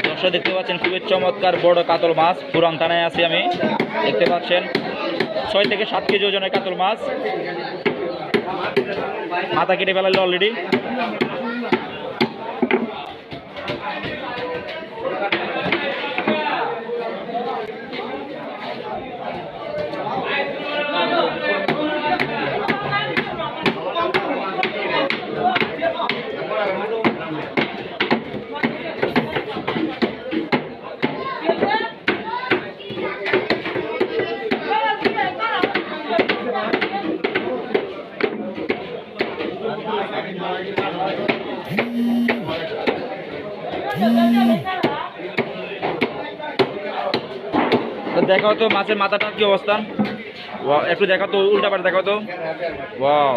দর্শক দেখতে পাচ্ছেন খুবই চমৎকার বড় কাতল মাছ। পুরান থানায় আছি আমি, দেখতে পাচ্ছেন 6 থেকে 7 কেজি ওজনের কাতল মাছ। মাথা কেটে ফেলালো অলরেডি। দেখাও তো মাছের মাথাটা কি অবস্থান, একটু দেখাও তো, উল্টা পাল্টা দেখাও তো। ওয়াও।